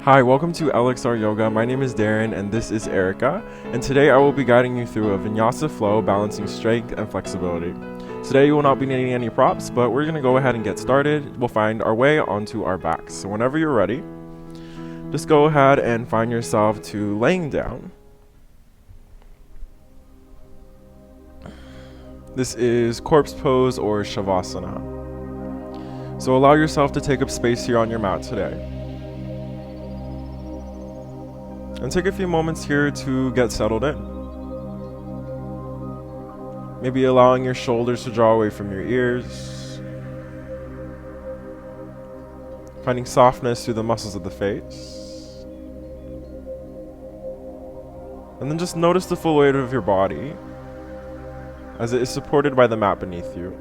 Hi, welcome to LXRYOGA. My name is Darren and this is Erica, and today I will be guiding you through a Vinyasa flow balancing strength and flexibility. Today you will not be needing any props, but we're going to go ahead and get started. We'll find our way onto our backs. So whenever you're ready, just go ahead and find yourself to laying down. This is corpse pose or shavasana. So allow yourself to take up space here on your mat today. And take a few moments here to get settled in. Maybe allowing your shoulders to draw away from your ears. Finding softness through the muscles of the face. And then just notice the full weight of your body as it is supported by the mat beneath you.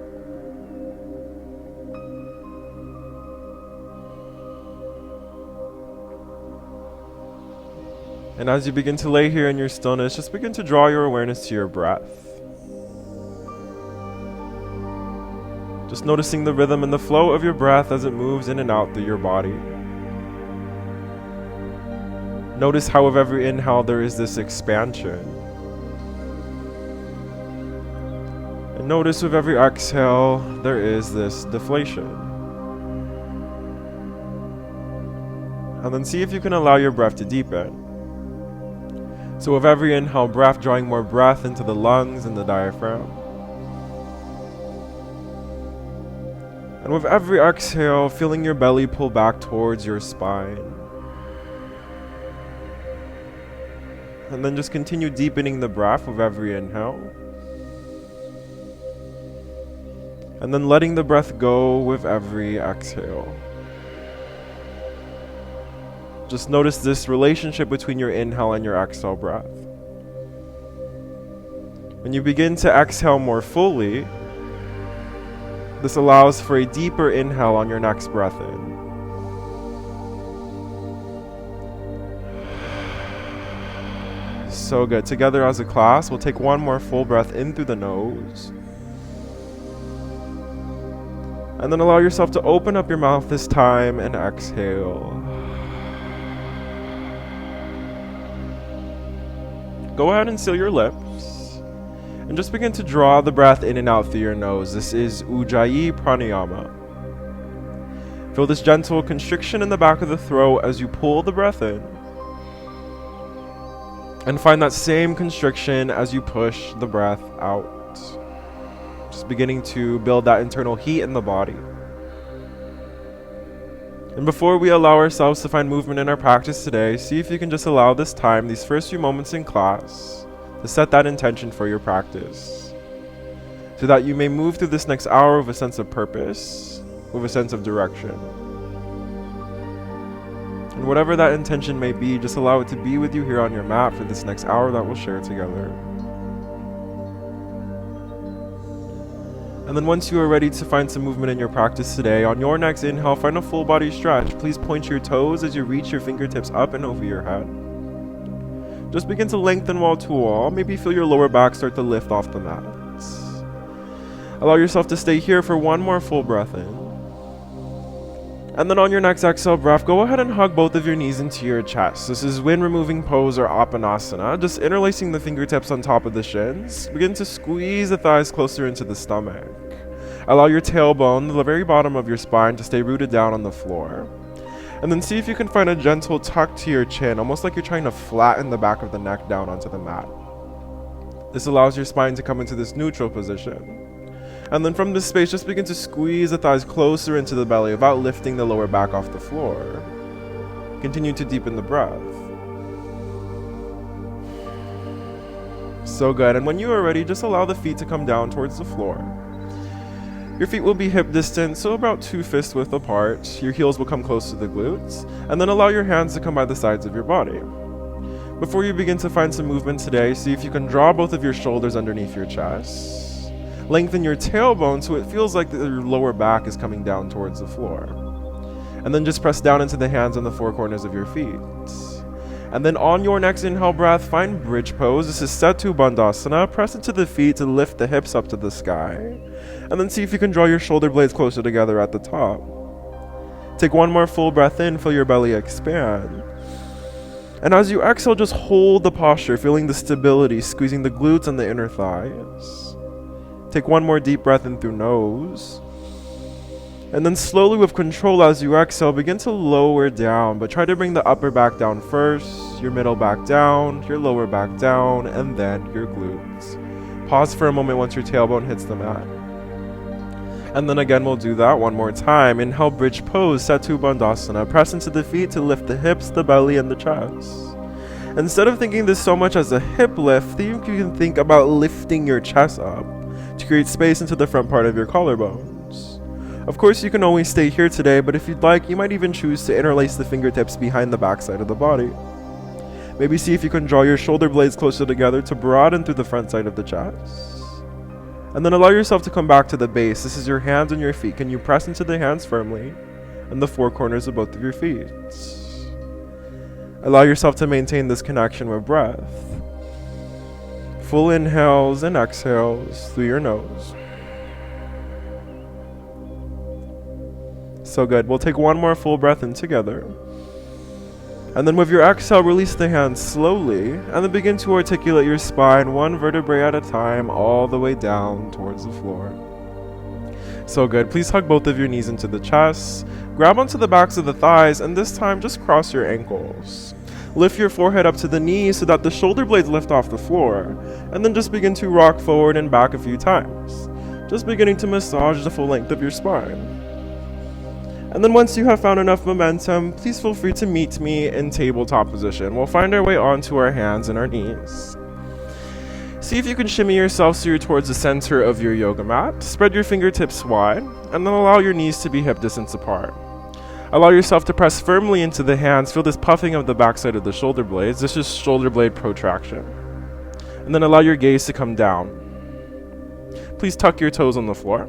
And as you begin to lay here in your stillness, just begin to draw your awareness to your breath. Just noticing the rhythm and the flow of your breath as it moves in and out through your body. Notice how with every inhale there is this expansion. And notice with every exhale there is this deflation. And then see if you can allow your breath to deepen. So with every inhale breath, drawing more breath into the lungs and the diaphragm. And with every exhale, feeling your belly pull back towards your spine. And then just continue deepening the breath with every inhale. And then letting the breath go with every exhale. Just notice this relationship between your inhale and your exhale breath. When you begin to exhale more fully, this allows for a deeper inhale on your next breath in. So good. Together as a class, we'll take one more full breath in through the nose. And then allow yourself to open up your mouth this time and exhale. Go ahead and seal your lips and just begin to draw the breath in and out through your nose. This is Ujjayi Pranayama. Feel this gentle constriction in the back of the throat as you pull the breath in. And find that same constriction as you push the breath out. Just beginning to build that internal heat in the body. And before we allow ourselves to find movement in our practice today, see if you can just allow this time, these first few moments in class, to set that intention for your practice. So that you may move through this next hour with a sense of purpose, with a sense of direction. And whatever that intention may be, just allow it to be with you here on your mat for this next hour that we'll share together. And then once you are ready to find some movement in your practice today, on your next inhale, find a full body stretch. Please point your toes as you reach your fingertips up and over your head. Just begin to lengthen wall to wall. Maybe feel your lower back start to lift off the mat. Allow yourself to stay here for one more full breath in. And then on your next exhale breath, go ahead and hug both of your knees into your chest. This is wind removing pose or apanasana. Just interlacing the fingertips on top of the shins. Begin to squeeze the thighs closer into the stomach. Allow your tailbone, the very bottom of your spine, to stay rooted down on the floor. And then see if you can find a gentle tuck to your chin, almost like you're trying to flatten the back of the neck down onto the mat. This allows your spine to come into this neutral position. And then from this space, just begin to squeeze the thighs closer into the belly without lifting the lower back off the floor. Continue to deepen the breath. So good. And when you are ready, just allow the feet to come down towards the floor. Your feet will be hip distance, so about 2 fist width apart. Your heels will come close to the glutes. And then allow your hands to come by the sides of your body. Before you begin to find some movement today, see if you can draw both of your shoulders underneath your chest. Lengthen your tailbone so it feels like your lower back is coming down towards the floor. And then just press down into the hands on the four corners of your feet. And then on your next inhale breath, find bridge pose. This is Setu Bandhasana. Press into the feet to lift the hips up to the sky. And then see if you can draw your shoulder blades closer together at the top. Take one more full breath in, feel your belly expand. And as you exhale, just hold the posture, feeling the stability, squeezing the glutes and the inner thighs. Take one more deep breath in through nose. And then slowly with control as you exhale, begin to lower down, but try to bring the upper back down first, your middle back down, your lower back down, and then your glutes. Pause for a moment once your tailbone hits the mat. And then again, we'll do that one more time. Inhale, bridge pose, Setu Bandhasana. Press into the feet to lift the hips, the belly, and the chest. Instead of thinking this so much as a hip lift, you can think about lifting your chest up to create space into the front part of your collarbones. Of course, you can always stay here today, but if you'd like, you might even choose to interlace the fingertips behind the backside of the body. Maybe see if you can draw your shoulder blades closer together to broaden through the front side of the chest. And then allow yourself to come back to the base. This is your hands and your feet. Can you press into the hands firmly and the four corners of both of your feet? Allow yourself to maintain this connection with breath. Full inhales and exhales through your nose. So good. We'll take one more full breath in together. And then with your exhale, release the hands slowly, and then begin to articulate your spine one vertebrae at a time, all the way down towards the floor. So good. Please hug both of your knees into the chest, grab onto the backs of the thighs, and this time just cross your ankles. Lift your forehead up to the knees so that the shoulder blades lift off the floor, and then just begin to rock forward and back a few times, just beginning to massage the full length of your spine. And then once you have found enough momentum, please feel free to meet me in tabletop position. We'll find our way onto our hands and our knees. See if you can shimmy yourself so you're towards the center of your yoga mat. Spread your fingertips wide, and then allow your knees to be hip distance apart. Allow yourself to press firmly into the hands. Feel this puffing of the backside of the shoulder blades. This is shoulder blade protraction. And then allow your gaze to come down. Please tuck your toes on the floor.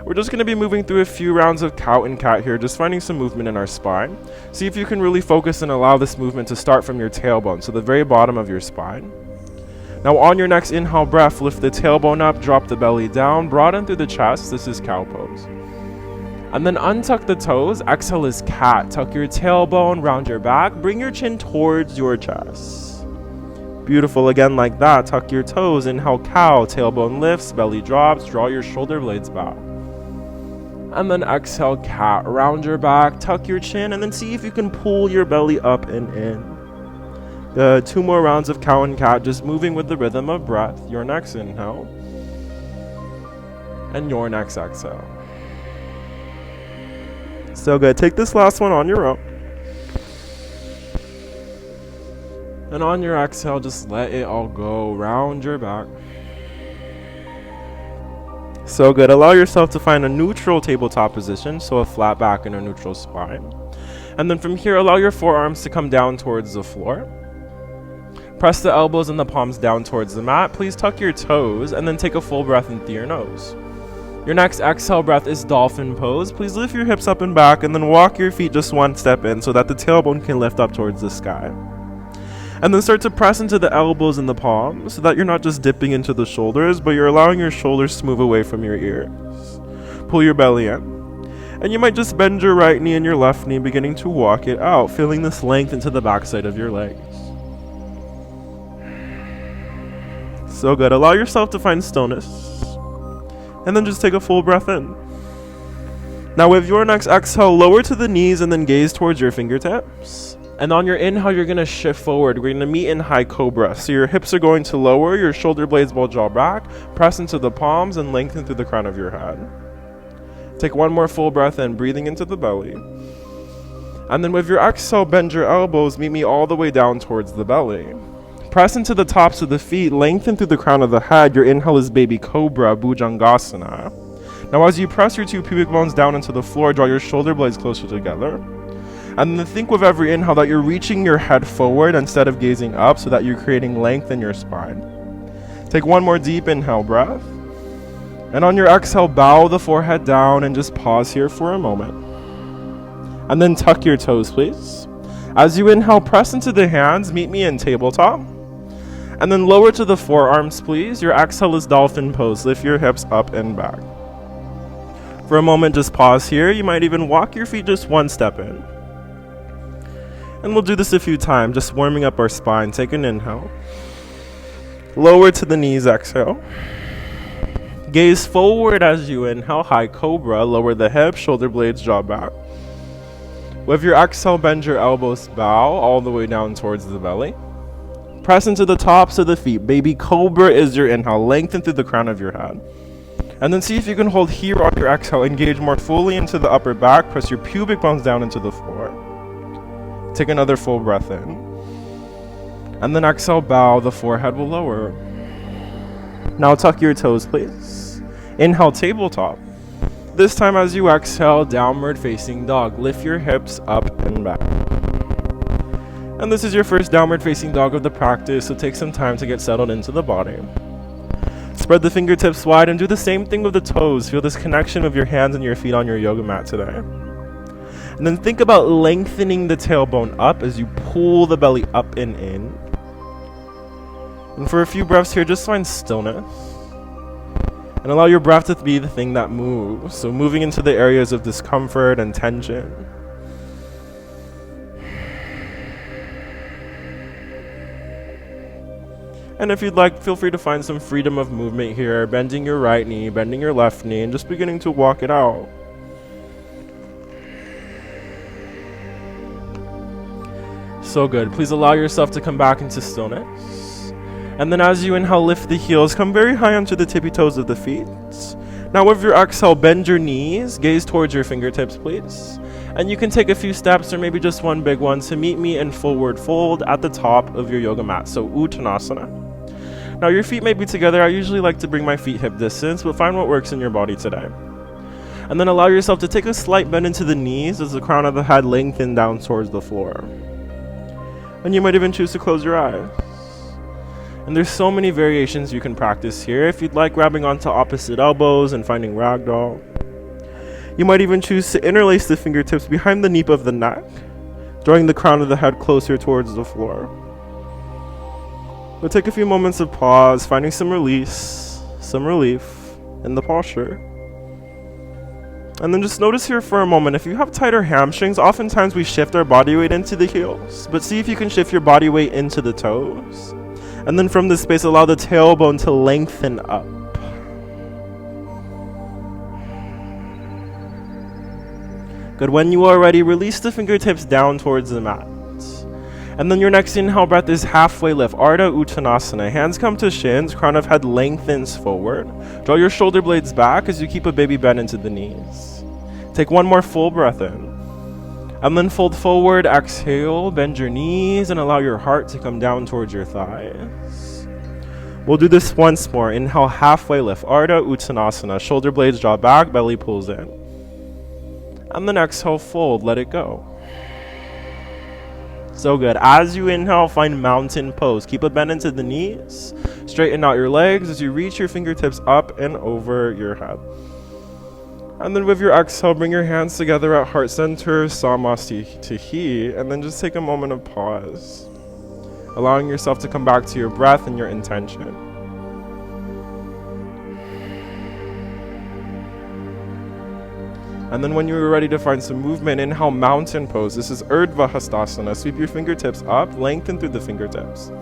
We're just going to be moving through a few rounds of cow and cat here, just finding some movement in our spine. See if you can really focus and allow this movement to start from your tailbone, so the very bottom of your spine. Now on your next inhale breath, lift the tailbone up, drop the belly down, broaden through the chest. This is cow pose. And then untuck the toes. Exhale is cat. Tuck your tailbone, round your back, bring your chin towards your chest. Beautiful. Again, like that. Tuck your toes. Inhale, cow. Tailbone lifts, belly drops. Draw your shoulder blades back. And then exhale, cat. Round your back, tuck your chin, and then see if you can pull your belly up and in. Two more rounds of cow and cat, just moving with the rhythm of breath. Your next inhale. And your next exhale. So good. Take this last one on your own. And on your exhale, just let it all go. Round your back. So good. Allow yourself to find a neutral tabletop position, so a flat back and a neutral spine. And then from here, allow your forearms to come down towards the floor. Press the elbows and the palms down towards the mat. Please tuck your toes and then take a full breath in through your nose. Your next exhale breath is Dolphin Pose. Please lift your hips up and back and then walk your feet just one step in so that the tailbone can lift up towards the sky. And then start to press into the elbows and the palms so that you're not just dipping into the shoulders, but you're allowing your shoulders to move away from your ears. Pull your belly in. And you might just bend your right knee and your left knee, beginning to walk it out, feeling this length into the backside of your legs. So good. Allow yourself to find stillness. And then just take a full breath in. Now with your next exhale, lower to the knees and then gaze towards your fingertips. And on your inhale, you're going to shift forward. We're going to meet in high cobra. So your hips are going to lower, your shoulder blades will draw back, press into the palms, and lengthen through the crown of your head. Take one more full breath in, breathing into the belly. And then with your exhale, bend your elbows, meet me all the way down towards the belly. Press into the tops of the feet, lengthen through the crown of the head. Your inhale is baby cobra, Bhujangasana. Now as you press your two pubic bones down into the floor, draw your shoulder blades closer together. And then think with every inhale that you're reaching your head forward instead of gazing up, so that you're creating length in your spine. Take one more deep inhale breath. And on your exhale, bow the forehead down and just pause here for a moment. And then tuck your toes, please. As you inhale, press into the hands, meet me in tabletop. And then lower to the forearms, please. Your exhale is Dolphin Pose. Lift your hips up and back. For a moment, just pause here. You might even walk your feet just one step in. And we'll do this a few times, just warming up our spine. Take an inhale. Lower to the knees, exhale. Gaze forward as you inhale, high cobra. Lower the hips, shoulder blades, jaw back. With your exhale, bend your elbows, bow all the way down towards the belly. Press into the tops of the feet. Baby cobra is your inhale. Lengthen through the crown of your head. And then see if you can hold here on your exhale. Engage more fully into the upper back. Press your pubic bones down into the floor. Take another full breath in. And then exhale, bow. The forehead will lower. Now tuck your toes, please. Inhale, tabletop. This time as you exhale, downward facing dog. Lift your hips up and back. And this is your first downward facing dog of the practice, so take some time to get settled into the body. Spread the fingertips wide and do the same thing with the toes. Feel this connection of your hands and your feet on your yoga mat today. And then think about lengthening the tailbone up as you pull the belly up and in. And for a few breaths here, just find stillness. And allow your breath to be the thing that moves. So moving into the areas of discomfort and tension. And if you'd like, feel free to find some freedom of movement here, bending your right knee, bending your left knee, and just beginning to walk it out. So good. Please allow yourself to come back into stillness. And then as you inhale, lift the heels, come very high onto the tippy toes of the feet. Now with your exhale, bend your knees, gaze towards your fingertips, please. And you can take a few steps or maybe just one big one to meet me in forward fold at the top of your yoga mat, so Uttanasana. Now your feet may be together. I usually like to bring my feet hip distance, but find what works in your body today. And then allow yourself to take a slight bend into the knees as the crown of the head lengthens down towards the floor. And you might even choose to close your eyes. And there's so many variations you can practice here. If you'd like, grabbing onto opposite elbows and finding ragdoll. You might even choose to interlace the fingertips behind the nape of the neck, drawing the crown of the head closer towards the floor. We'll take a few moments of pause, finding some release, some relief in the posture. And then just notice here for a moment, if you have tighter hamstrings, oftentimes we shift our body weight into the heels, but see if you can shift your body weight into the toes. And then from this space, allow the tailbone to lengthen up. Good. When you are ready, release the fingertips down towards the mat. And then your next inhale breath is halfway lift, Ardha Uttanasana. Hands come to shins, crown of head lengthens forward. Draw your shoulder blades back as you keep a baby bend into the knees. Take one more full breath in. And then fold forward, exhale, bend your knees, and allow your heart to come down towards your thighs. We'll do this once more. Inhale, halfway lift, Ardha Uttanasana. Shoulder blades draw back, belly pulls in. And then exhale, fold, let it go. So good. As you inhale, find mountain pose. Keep a bend into the knees. Straighten out your legs as you reach your fingertips up and over your head. And then with your exhale, bring your hands together at heart center, Samasthiti, and then just take a moment of pause, allowing yourself to come back to your breath and your intention. And then when you're ready to find some movement, inhale, mountain pose. This is Urdhva Hastasana. Sweep your fingertips up, lengthen through the fingertips.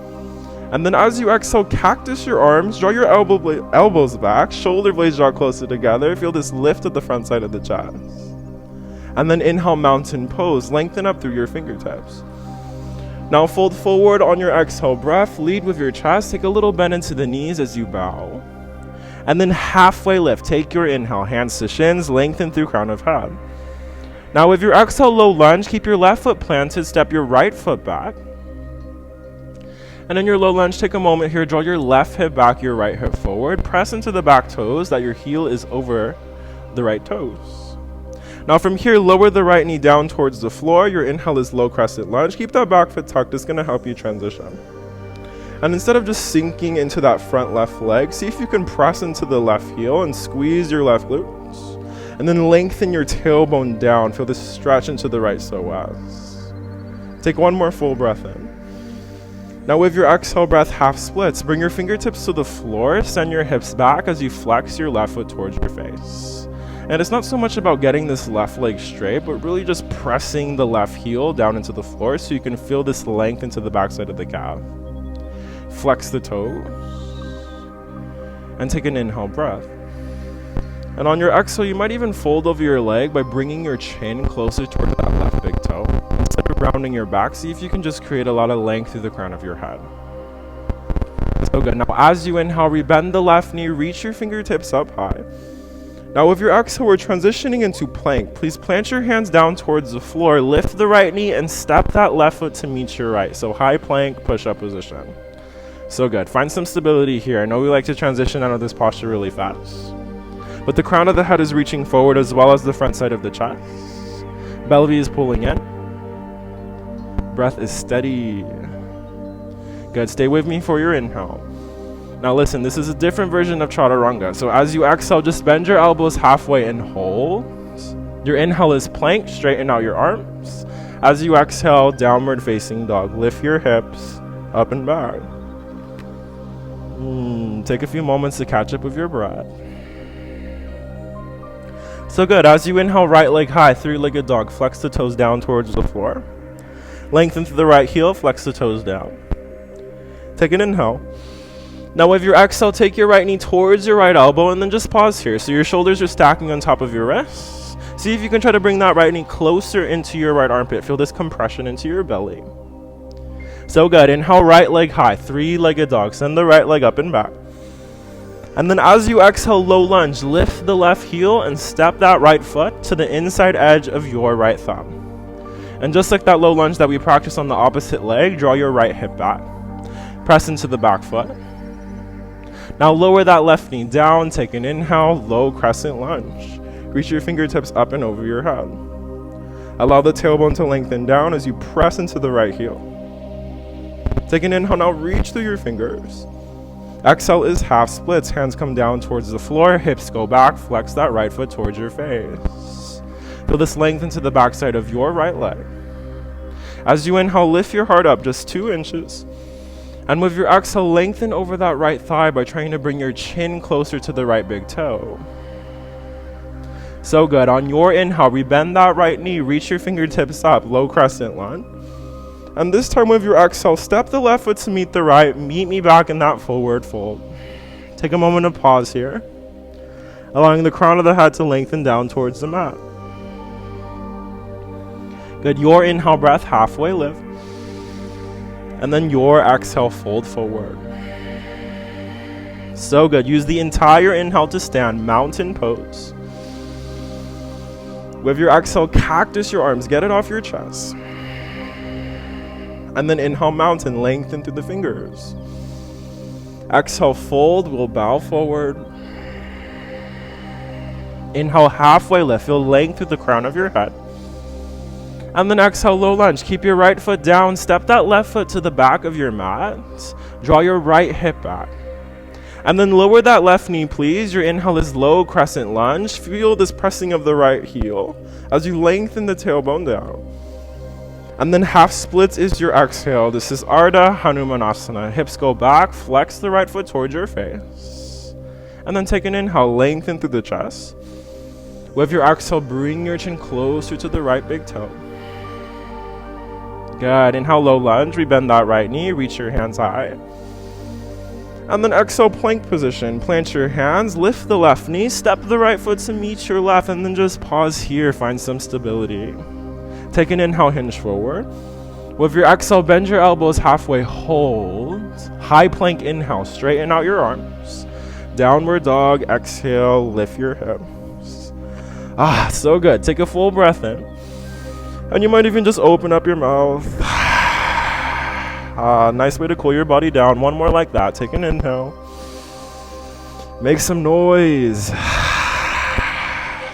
And then as you exhale, cactus your arms, draw your elbows back, shoulder blades draw closer together. Feel this lift at the front side of the chest. And then inhale, mountain pose. Lengthen up through your fingertips. Now fold forward on your exhale breath. Lead with your chest. Take a little bend into the knees as you bow. And then halfway lift. Take your inhale, hands to shins, lengthen through crown of head. Now with your exhale, low lunge, keep your left foot planted, step your right foot back. And in your low lunge, take a moment here, draw your left hip back, your right hip forward. Press into the back toes that your heel is over the right toes. Now from here, lower the right knee down towards the floor. Your inhale is low crescent lunge. Keep that back foot tucked. It's going to help you transition. And instead of just sinking into that front left leg, see if you can press into the left heel and squeeze your left glutes. And then lengthen your tailbone down. Feel this stretch into the right psoas. Take one more full breath in. Now with your exhale breath, half splits. Bring your fingertips to the floor. Send your hips back as you flex your left foot towards your face. And it's not so much about getting this left leg straight, but really just pressing the left heel down into the floor so you can feel this length into the backside of the calf. Flex the toes. And take an inhale breath. And on your exhale, you might even fold over your leg by bringing your chin closer toward that left big toe. Instead of rounding your back, see if you can just create a lot of length through the crown of your head. So good. Now as you inhale, rebend the left knee, reach your fingertips up high. Now with your exhale, we're transitioning into plank. Please plant your hands down towards the floor, lift the right knee, and step that left foot to meet your right. So high plank, push-up position. So good. Find some stability here. I know we like to transition out of this posture really fast. But the crown of the head is reaching forward as well as the front side of the chest. Belly is pulling in. Breath is steady. Good. Stay with me for your inhale. Now listen, this is a different version of Chaturanga. So as you exhale, just bend your elbows halfway and hold. Your inhale is plank, straighten out your arms. As you exhale, downward facing dog. Lift your hips up and back. Take a few moments to catch up with your breath. So good. As you inhale, right leg high, three-legged dog. Flex the toes down towards the floor. Lengthen through the right heel, flex the toes down. Take an inhale. Now with your exhale, take your right knee towards your right elbow and then just pause here. So your shoulders are stacking on top of your wrists. See if you can try to bring that right knee closer into your right armpit. Feel this compression into your belly. So good. Inhale, right leg high, three-legged dog. Send the right leg up and back. And then as you exhale, low lunge, lift the left heel and step that right foot to the inside edge of your right thumb. And just like that low lunge that we practiced on the opposite leg, draw your right hip back. Press into the back foot. Now lower that left knee down, take an inhale, low crescent lunge. Reach your fingertips up and over your head. Allow the tailbone to lengthen down as you press into the right heel. Take an inhale, now reach through your fingers. Exhale is half splits, hands come down towards the floor, hips go back, flex that right foot towards your face. Feel this length into the backside of your right leg. As you inhale, lift your heart up just 2 inches. And with your exhale, lengthen over that right thigh by trying to bring your chin closer to the right big toe. So good. On your inhale, rebend that right knee, reach your fingertips up, low crescent lunge. And this time with your exhale, step the left foot to meet the right, meet me back in that forward fold. Take a moment of pause here, allowing the crown of the head to lengthen down towards the mat. Good. Your inhale breath, halfway lift. And then your exhale, fold forward. So good. Use the entire inhale to stand, mountain pose. With your exhale, cactus your arms, get it off your chest. And then inhale, mountain, lengthen through the fingers. Exhale, fold, we'll bow forward. Inhale, halfway lift, feel length through the crown of your head. And then exhale, low lunge. Keep your right foot down, step that left foot to the back of your mat. Draw your right hip back. And then lower that left knee, please. Your inhale is low crescent lunge. Feel this pressing of the right heel as you lengthen the tailbone down. And then half splits is your exhale. This is Ardha Hanumanasana. Hips go back, flex the right foot towards your face. And then take an inhale, lengthen through the chest. With your exhale, bring your chin closer to the right big toe. Good. Inhale, low lunge, rebend that right knee, reach your hands high. And then exhale, plank position. Plant your hands, lift the left knee, step the right foot to meet your left, and then just pause here, find some stability. Take an inhale, hinge forward. With your exhale, bend your elbows halfway, hold. High plank inhale, straighten out your arms. Downward dog, exhale, lift your hips. So good. Take a full breath in. And you might even just open up your mouth. Nice way to cool your body down. One more like that. Take an inhale. Make some noise.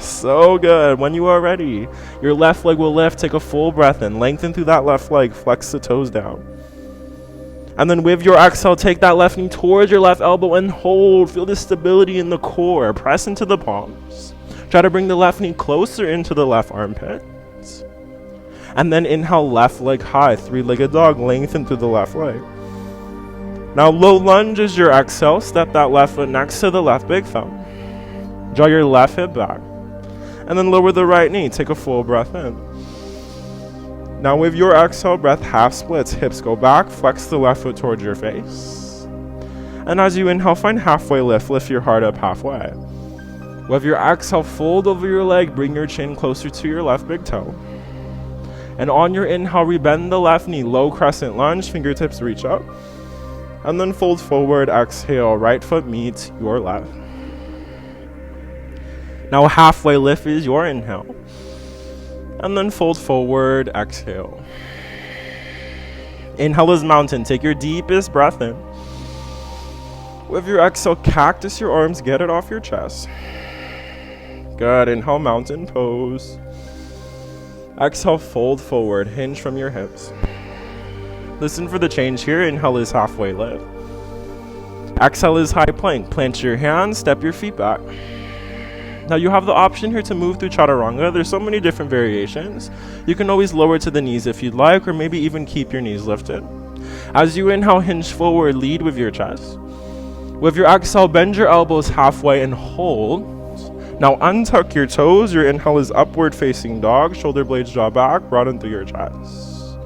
So good. When you are ready, your left leg will lift. Take a full breath in. Lengthen through that left leg. Flex the toes down. And then with your exhale, take that left knee towards your left elbow and hold. Feel the stability in the core. Press into the palms. Try to bring the left knee closer into the left armpit. And then inhale, left leg high, three-legged dog, lengthen through the left leg. Now low lunge is your exhale. Step that left foot next to the left big thumb. Draw your left hip back. And then lower the right knee. Take a full breath in. Now with your exhale breath, half splits. Hips go back. Flex the left foot towards your face. And as you inhale, find halfway lift. Lift your heart up halfway. With your exhale, fold over your leg. Bring your chin closer to your left big toe. And on your inhale, rebend the left knee. Low crescent lunge. Fingertips reach up. And then fold forward. Exhale. Right foot meets your left. Now halfway lift is your inhale. And then fold forward. Exhale. Inhale is mountain. Take your deepest breath in. With your exhale, cactus your arms. Get it off your chest. Good. Inhale, mountain pose. Exhale, fold forward. Hinge from your hips. Listen for the change here. Inhale is halfway lift. Exhale is high plank. Plant your hands. Step your feet back. Now you have the option here to move through Chaturanga. There's so many different variations. You can always lower to the knees if you'd like, or maybe even keep your knees lifted. As you inhale, hinge forward. Lead with your chest. With your exhale, bend your elbows halfway and hold. Now untuck your toes. Your inhale is upward facing dog. Shoulder blades draw back. Broaden through your chest.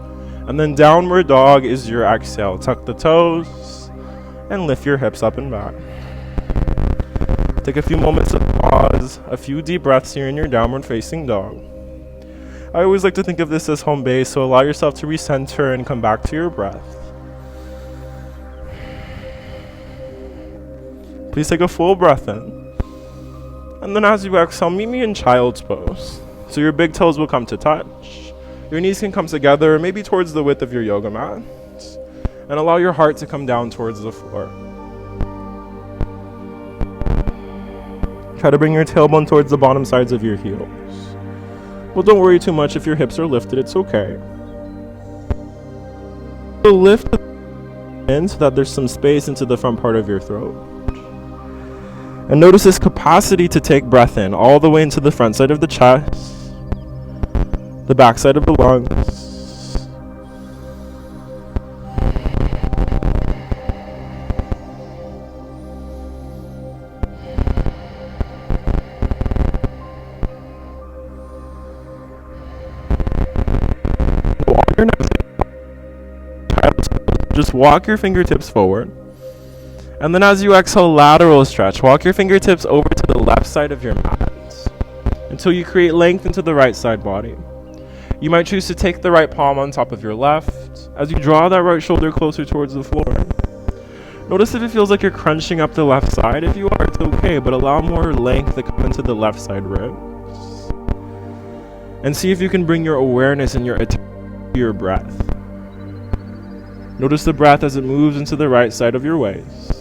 And then downward dog is your exhale. Tuck the toes and lift your hips up and back. Take a few moments of pause. A few deep breaths here in your downward facing dog. I always like to think of this as home base, so allow yourself to recenter and come back to your breath. Please take a full breath in. And then as you exhale, meet me in child's pose. So your big toes will come to touch. Your knees can come together, maybe towards the width of your yoga mat. And allow your heart to come down towards the floor. Try to bring your tailbone towards the bottom sides of your heels. Well, don't worry too much if your hips are lifted, it's okay. So lift the in so that there's some space into the front part of your throat. And notice this capacity to take breath in all the way into the front side of the chest, the back side of the lungs. Just walk your fingertips forward. And then as you exhale, lateral stretch. Walk your fingertips over to the left side of your mat until you create length into the right side body. You might choose to take the right palm on top of your left as you draw that right shoulder closer towards the floor. Notice if it feels like you're crunching up the left side. If you are, it's okay, but allow more length to come into the left side ribs. And see if you can bring your awareness and your attention to your breath. Notice the breath as it moves into the right side of your waist.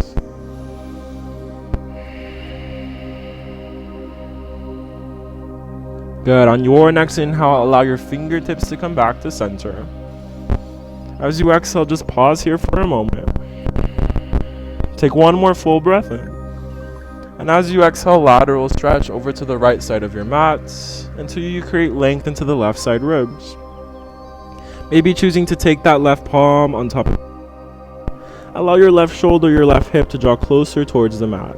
Good. On your next inhale, allow your fingertips to come back to center. As you exhale, just pause here for a moment. Take one more full breath in. And as you exhale, lateral stretch over to the right side of your mat until you create length into the left side ribs. Maybe choosing to take that left palm on top of. Allow your left shoulder, your left hip to draw closer towards the mat.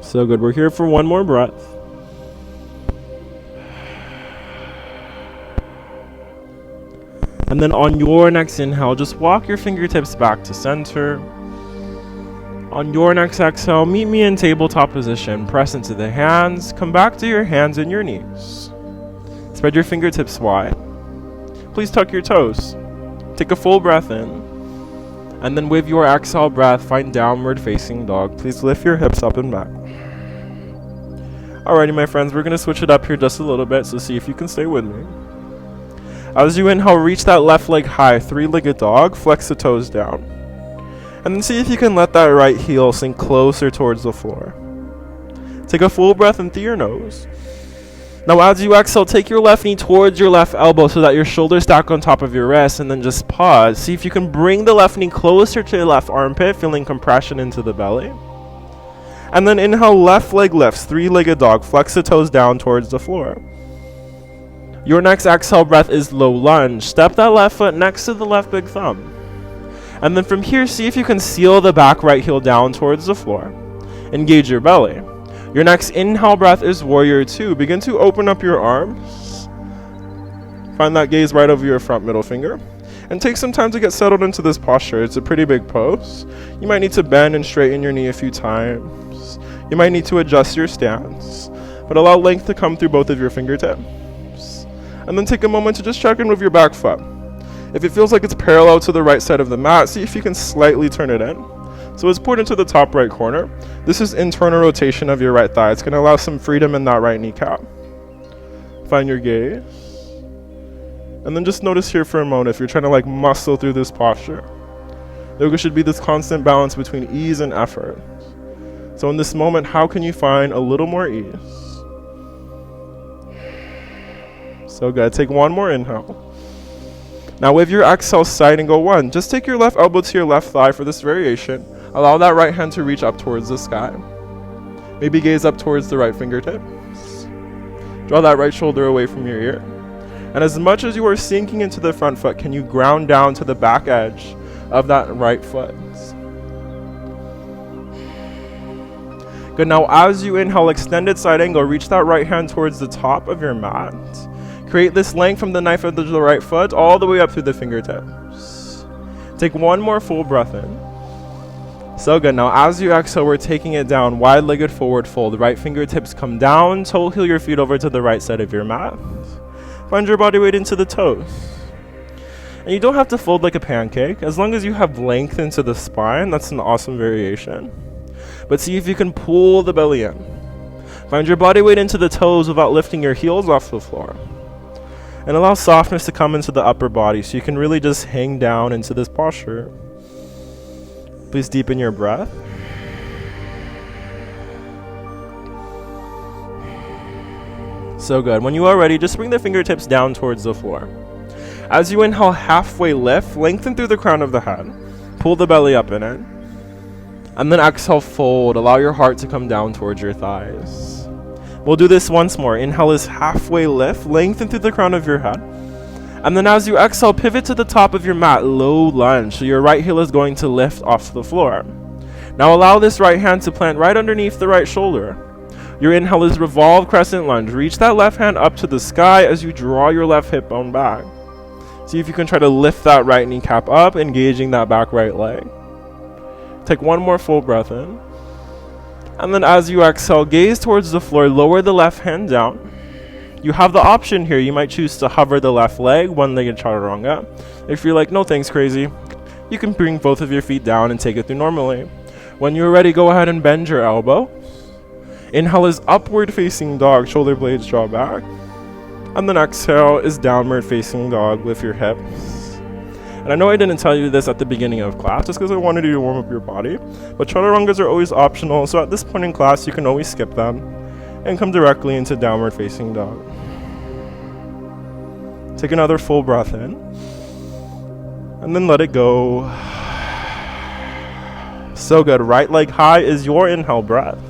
So good. We're here for one more breath. And then on your next inhale, just walk your fingertips back to center. On your next exhale, meet me in tabletop position. Press into the hands. Come back to your hands and your knees. Spread your fingertips wide. Please tuck your toes. Take a full breath in. And then with your exhale breath, find downward facing dog. Please lift your hips up and back. Alrighty, my friends, we're going to switch it up here just a little bit, so see if you can stay with me. As you inhale, reach that left leg high, three-legged dog, flex the toes down. And then see if you can let that right heel sink closer towards the floor. Take a full breath in through your nose. Now as you exhale, take your left knee towards your left elbow so that your shoulders stack on top of your wrist, and then just pause. See if you can bring the left knee closer to your left armpit, feeling compression into the belly. And then inhale, left leg lifts, three-legged dog, flex the toes down towards the floor. Your next exhale breath is low lunge. Step that left foot next to the left big thumb. And then from here, see if you can seal the back right heel down towards the floor. Engage your belly. Your next inhale breath is warrior two. Begin to open up your arms. Find that gaze right over your front middle finger. And take some time to get settled into this posture. It's a pretty big pose. You might need to bend and straighten your knee a few times. You might need to adjust your stance, but allow length to come through both of your fingertips. And then take a moment to just check in with your back foot. If it feels like it's parallel to the right side of the mat, see if you can slightly turn it in. So it's poured into the top right corner. This is internal rotation of your right thigh. It's going to allow some freedom in that right kneecap. Find your gaze. And then just notice here for a moment if you're trying to like muscle through this posture. Yoga should be this constant balance between ease and effort. So in this moment, how can you find a little more ease? So good. Take one more inhale. Now with your exhale, side angle one. Just take your left elbow to your left thigh for this variation. Allow that right hand to reach up towards the sky. Maybe gaze up towards the right fingertips. Draw that right shoulder away from your ear. And as much as you are sinking into the front foot, can you ground down to the back edge of that right foot? Good. Now as you inhale, extended side angle, reach that right hand towards the top of your mat. Create this length from the knife of the right foot all the way up through the fingertips. Take one more full breath in. So good. Now as you exhale, we're taking it down, wide-legged forward fold. Right fingertips come down, toe heel your feet over to the right side of your mat. Find your body weight into the toes. And you don't have to fold like a pancake. As long as you have length into the spine, that's an awesome variation. But see if you can pull the belly in. Find your body weight into the toes without lifting your heels off the floor. And allow softness to come into the upper body so you can really just hang down into this posture. Please deepen your breath. So good. When you are ready, just bring the fingertips down towards the floor. As you inhale, halfway lift, lengthen through the crown of the head. Pull the belly up in it. And then exhale, fold. Allow your heart to come down towards your thighs. We'll do this once more. Inhale is halfway lift, lengthen through the crown of your head. And then as you exhale, pivot to the top of your mat, low lunge. So your right heel is going to lift off the floor. Now allow this right hand to plant right underneath the right shoulder. Your inhale is revolve, crescent lunge. Reach that left hand up to the sky as you draw your left hip bone back. See if you can try to lift that right kneecap up, engaging that back right leg. Take one more full breath in. And then as you exhale, gaze towards the floor, lower the left hand down. You have the option here. You might choose to hover the left leg, one-legged chaturanga. If you're like, no thanks, crazy, you can bring both of your feet down and take it through normally. When you're ready, go ahead and bend your elbow. Inhale is upward facing dog, shoulder blades draw back. And then exhale is downward facing dog, lift your hips. And I know I didn't tell you this at the beginning of class, just because I wanted you to warm up your body. But chaturangas are always optional, so at this point in class, you can always skip them and come directly into downward facing dog. Take another full breath in. And then let it go. So good. Right leg high is your inhale breath.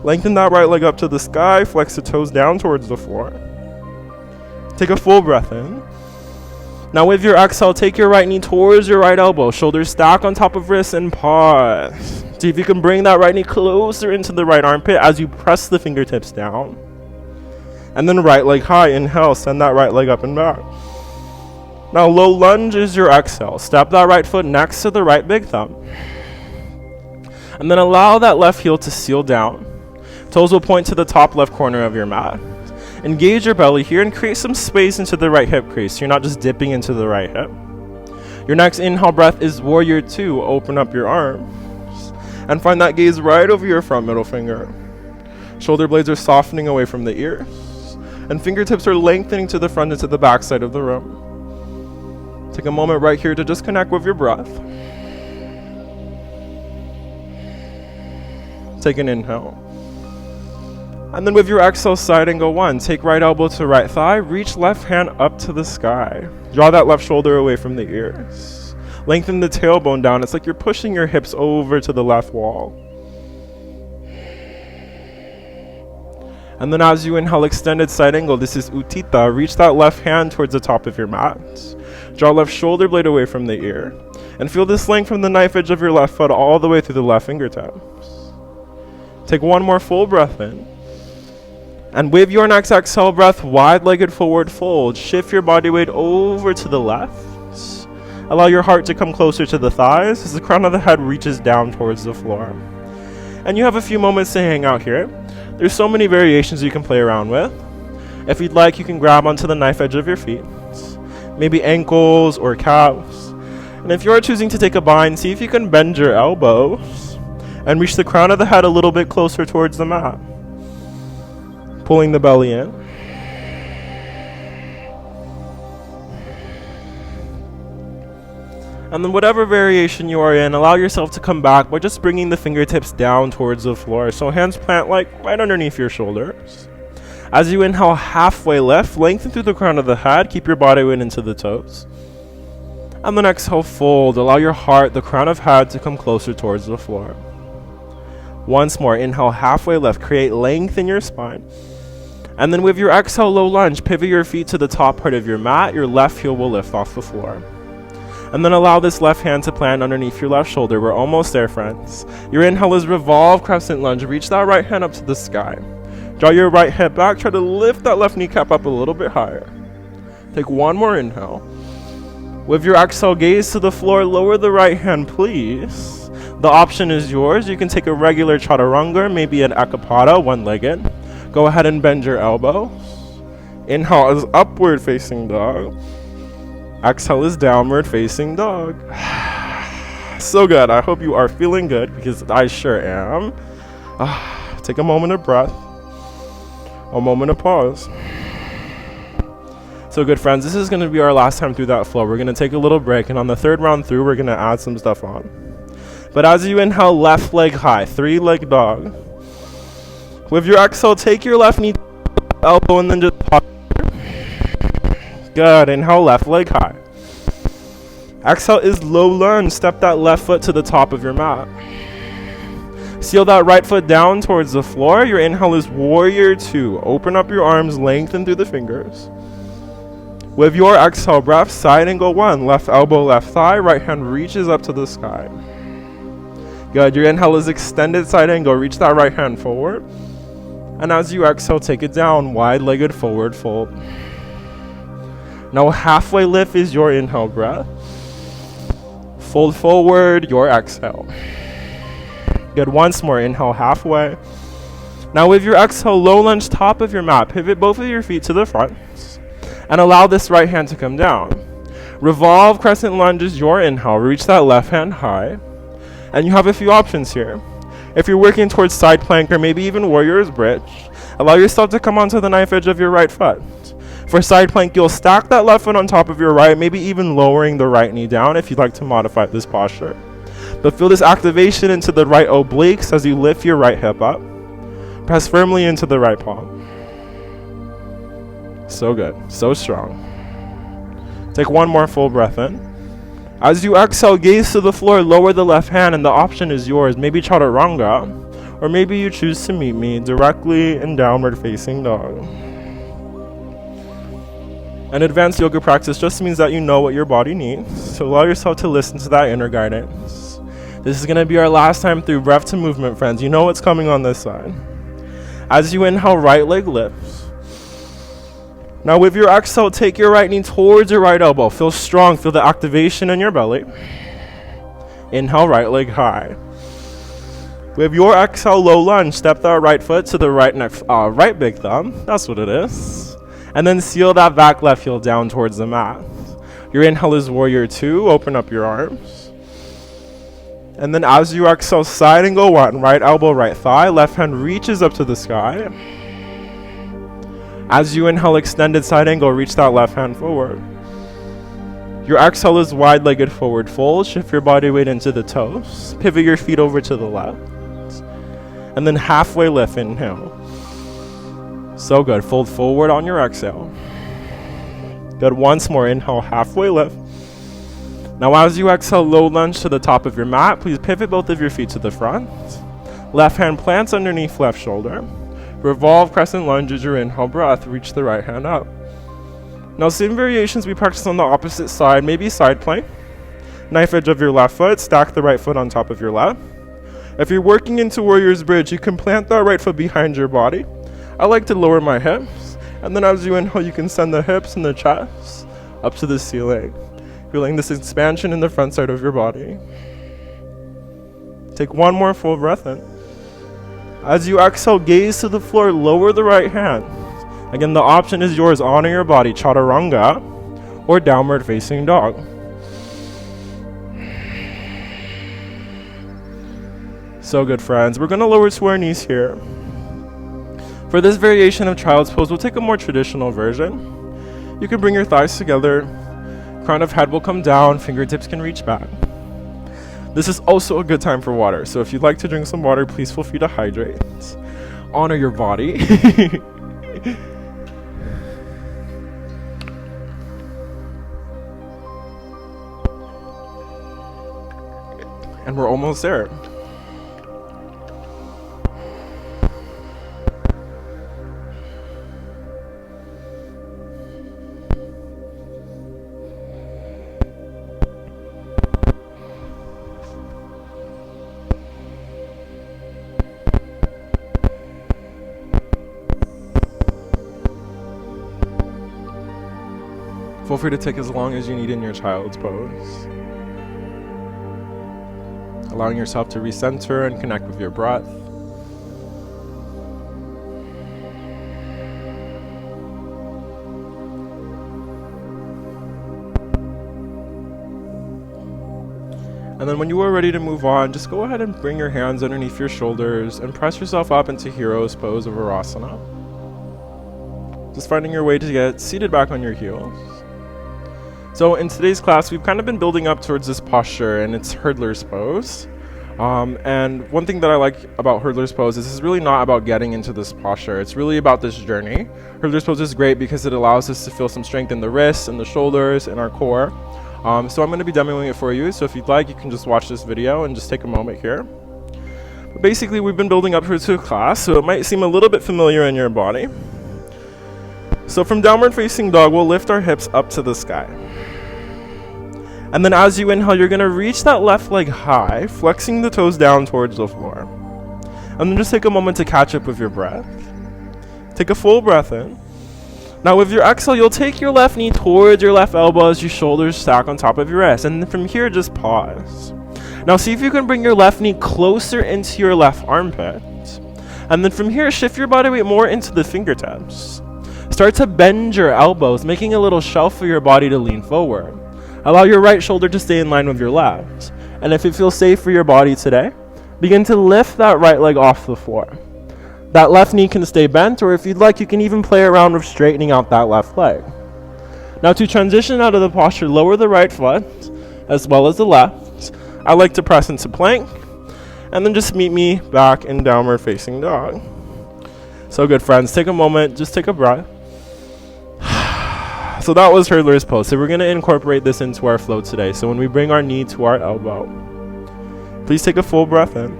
Lengthen that right leg up to the sky, flex the toes down towards the floor. Take a full breath in. Now with your exhale, take your right knee towards your right elbow, shoulders stack on top of wrists, and pause. See if you can bring that right knee closer into the right armpit as you press the fingertips down. And then right leg high, inhale, send that right leg up and back. Now low lunge is your exhale. Step that right foot next to the right big thumb. And then allow that left heel to seal down. Toes will point to the top left corner of your mat. Engage your belly here and create some space into the right hip crease so you're not just dipping into the right hip. Your next inhale breath is warrior two. Open up your arms and find that gaze right over your front middle finger. Shoulder blades are softening away from the ears and fingertips are lengthening to the front and to the back side of the room. Take a moment right here to just connect with your breath. Take an inhale. And then with your exhale, side angle one. Take right elbow to right thigh. Reach left hand up to the sky. Draw that left shoulder away from the ears. Lengthen the tailbone down. It's like you're pushing your hips over to the left wall. And then as you inhale, extended side angle. This is Utthita. Reach that left hand towards the top of your mat. Draw left shoulder blade away from the ear. And feel this length from the knife edge of your left foot all the way through the left fingertips. Take one more full breath in. And with your next exhale breath, wide-legged forward fold. Shift your body weight over to the left. Allow your heart to come closer to the thighs as the crown of the head reaches down towards the floor. And you have a few moments to hang out here. There's so many variations you can play around with. If you'd like, you can grab onto the knife edge of your feet, maybe ankles or calves. And if you're choosing to take a bind, see if you can bend your elbows and reach the crown of the head a little bit closer towards the mat. Pulling the belly in. And then whatever variation you are in, allow yourself to come back by just bringing the fingertips down towards the floor. So hands plant like right underneath your shoulders. As you inhale, halfway lift, lengthen through the crown of the head, keep your body weight into the toes. And then exhale, fold. Allow your heart, the crown of head, to come closer towards the floor. Once more, inhale, halfway lift, create length in your spine. And then with your exhale, low lunge, pivot your feet to the top part of your mat. Your left heel will lift off the floor. And then allow this left hand to plant underneath your left shoulder. We're almost there, friends. Your inhale is revolve, crescent lunge. Reach that right hand up to the sky. Draw your right hip back. Try to lift that left kneecap up a little bit higher. Take one more inhale. With your exhale, gaze to the floor. Lower the right hand, please. The option is yours. You can take a regular chaturanga, maybe an ekapada, one-legged. Go ahead and bend your elbows. Inhale is upward facing dog. Exhale is downward facing dog. So good. I hope you are feeling good because I sure am. Take a moment of breath. A moment of pause. So good, friends. This is going to be our last time through that flow. We're going to take a little break, and on the third round through, we're going to add some stuff on. But as you inhale, left leg high, 3-leg dog. With your exhale, take your left knee, elbow, and then just pause. Good. Inhale, left leg high. Exhale is low lunge. Step that left foot to the top of your mat. Seal that right foot down towards the floor. Your inhale is warrior 2. Open up your arms, lengthen through the fingers. With your exhale breath, side angle 1. Left elbow, left thigh. Right hand reaches up to the sky. Good. Your inhale is extended side angle. Reach that right hand forward. And as you exhale, take it down. Wide-legged forward fold. Now halfway lift is your inhale breath. Fold forward, your exhale. Good, once more, inhale halfway. Now with your exhale, low lunge top of your mat. Pivot both of your feet to the front. And allow this right hand to come down. Revolve, crescent lunge is your inhale. Reach that left hand high. And you have a few options here. If you're working towards side plank or maybe even warrior's bridge, allow yourself to come onto the knife edge of your right foot. For side plank, you'll stack that left foot on top of your right, maybe even lowering the right knee down if you'd like to modify this posture. But feel this activation into the right obliques as you lift your right hip up. Press firmly into the right palm. So good, so strong. Take one more full breath in. As you exhale, gaze to the floor, lower the left hand, and the option is yours. Maybe chaturanga, or maybe you choose to meet me directly in downward facing dog. An advanced yoga practice just means that you know what your body needs, so allow yourself to listen to that inner guidance. This is going to be our last time through breath to movement, friends. You know what's coming on this side. As you inhale, right leg lifts. Now with your exhale, take your right knee towards your right elbow. Feel strong, feel the activation in your belly. Inhale, right leg high. With your exhale, low lunge, step that right foot to the right big thumb. That's what it is. And then seal that back left heel down towards the mat. Your inhale is warrior 2. Open up your arms. And then as you exhale, side angle 1. Right elbow, right thigh. Left hand reaches up to the sky. As you inhale, extended side angle, reach that left hand forward. Your exhale is wide-legged forward fold. Shift your body weight into the toes. Pivot your feet over to the left. And then halfway lift, inhale. So good. Fold forward on your exhale. Good. Once more. Inhale, halfway lift. Now as you exhale, low lunge to the top of your mat. Please pivot both of your feet to the front. Left hand plants underneath left shoulder. Revolve, crescent lunge is your inhale breath. Reach the right hand up. Now same variations we practice on the opposite side. Maybe side plank. Knife edge of your left foot, stack the right foot on top of your left. If you're working into Warrior's Bridge, you can plant that right foot behind your body. I like to lower my hips, and then as you inhale, you can send the hips and the chest up to the ceiling, feeling this expansion in the front side of your body. Take one more full breath in. As you exhale, gaze to the floor, lower the right hand. Again, the option is yours. Honor your body, Chaturanga or downward facing dog. So good, friends. We're going to lower to our knees here. For this variation of child's pose, we'll take a more traditional version. You can bring your thighs together, crown of head will come down, fingertips can reach back. This is also a good time for water, so if you'd like to drink some water, please feel free to hydrate. Honor your body. And we're almost there. Feel free to take as long as you need in your child's pose. Allowing yourself to recenter and connect with your breath. And then when you are ready to move on, just go ahead and bring your hands underneath your shoulders and press yourself up into Hero's Pose of Virasana. Just finding your way to get seated back on your heels. So in today's class, we've kind of been building up towards this posture, and it's Hurdler's Pose. And one thing that I like about Hurdler's Pose is it's really not about getting into this posture. It's really about this journey. Hurdler's Pose is great because it allows us to feel some strength in the wrists and the shoulders and our core. So I'm going to be demoing it for you. So if you'd like, you can just watch this video and just take a moment here. But basically, we've been building up towards a class, so it might seem a little bit familiar in your body. So from downward facing dog, we'll lift our hips up to the sky. And then as you inhale, you're going to reach that left leg high, flexing the toes down towards the floor. And then just take a moment to catch up with your breath. Take a full breath in. Now with your exhale, you'll take your left knee towards your left elbow as your shoulders stack on top of your wrist. And then from here, just pause. Now see if you can bring your left knee closer into your left armpit. And then from here, shift your body weight more into the fingertips. Start to bend your elbows, making a little shelf for your body to lean forward. Allow your right shoulder to stay in line with your left. And if it feels safe for your body today, begin to lift that right leg off the floor. That left knee can stay bent, or if you'd like, you can even play around with straightening out that left leg. Now to transition out of the posture, lower the right foot as well as the left. I like to press into plank, and then just meet me back in downward facing dog. So good, friends. Take a moment, just take a breath. So that was Hurdler's Pose. So we're going to incorporate this into our flow today. So when we bring our knee to our elbow, please take a full breath in.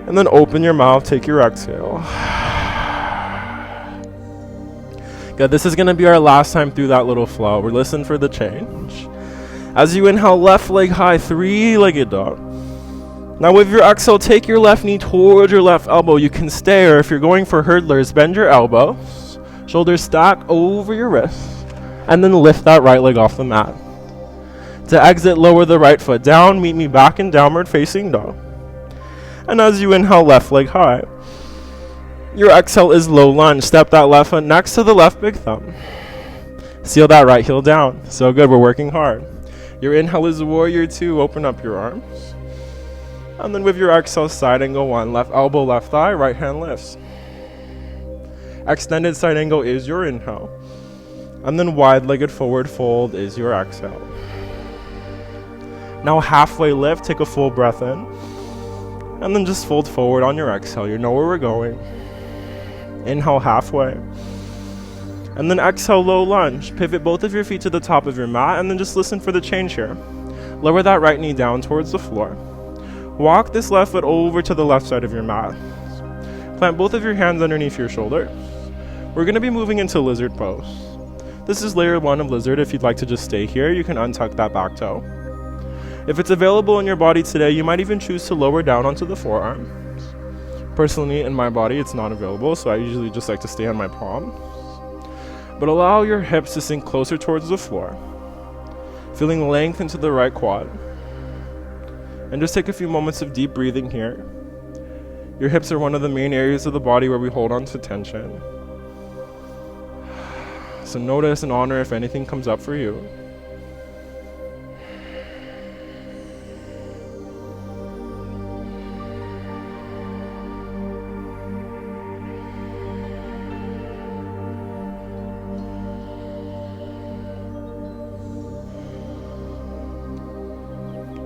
And then open your mouth, take your exhale. Good, this is going to be our last time through that little flow. We're listening for the change. As you inhale, left leg high, three-legged dog. Now with your exhale, take your left knee towards your left elbow. You can stay, or if you're going for hurdlers, bend your elbows. Shoulders stack over your wrists, and then lift that right leg off the mat. To exit, lower the right foot down, meet me back in downward facing dog. And as you inhale, left leg high. Your exhale is low lunge. Step that left foot next to the left big thumb. Seal that right heel down. So good, we're working hard. Your inhale is warrior two, open up your arms. And then with your exhale, side angle one, left elbow, left thigh, right hand lifts. Extended side angle is your inhale. And then wide-legged forward fold is your exhale. Now halfway lift, take a full breath in. And then just fold forward on your exhale. You know where we're going. Inhale halfway. And then exhale, low lunge. Pivot both of your feet to the top of your mat, and then just listen for the change here. Lower that right knee down towards the floor. Walk this left foot over to the left side of your mat. Plant both of your hands underneath your shoulders. We're going to be moving into lizard pose. This is layer one of lizard. If you'd like to just stay here, you can untuck that back toe. If it's available in your body today, you might even choose to lower down onto the forearms. Personally, in my body, it's not available, so I usually just like to stay on my palms. But allow your hips to sink closer towards the floor, feeling length into the right quad. And just take a few moments of deep breathing here. Your hips are one of the main areas of the body where we hold on to tension. So notice and honor if anything comes up for you.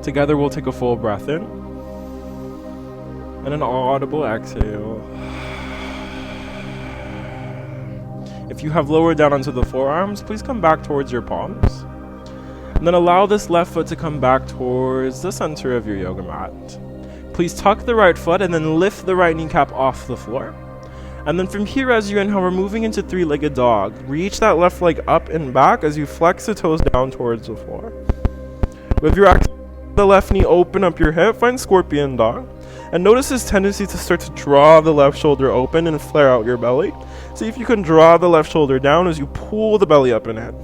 Together we'll take a full breath in and an audible exhale. If you have lowered down onto the forearms, please come back towards your palms. And then allow this left foot to come back towards the center of your yoga mat. Please tuck the right foot and then lift the right kneecap off the floor. And then from here, as you inhale, we're moving into three-legged dog. Reach that left leg up and back as you flex the toes down towards the floor. With your exhale, the left knee, open up your hip, find scorpion dog. And notice this tendency to start to draw the left shoulder open and flare out your belly. See if you can draw the left shoulder down as you pull the belly up and in.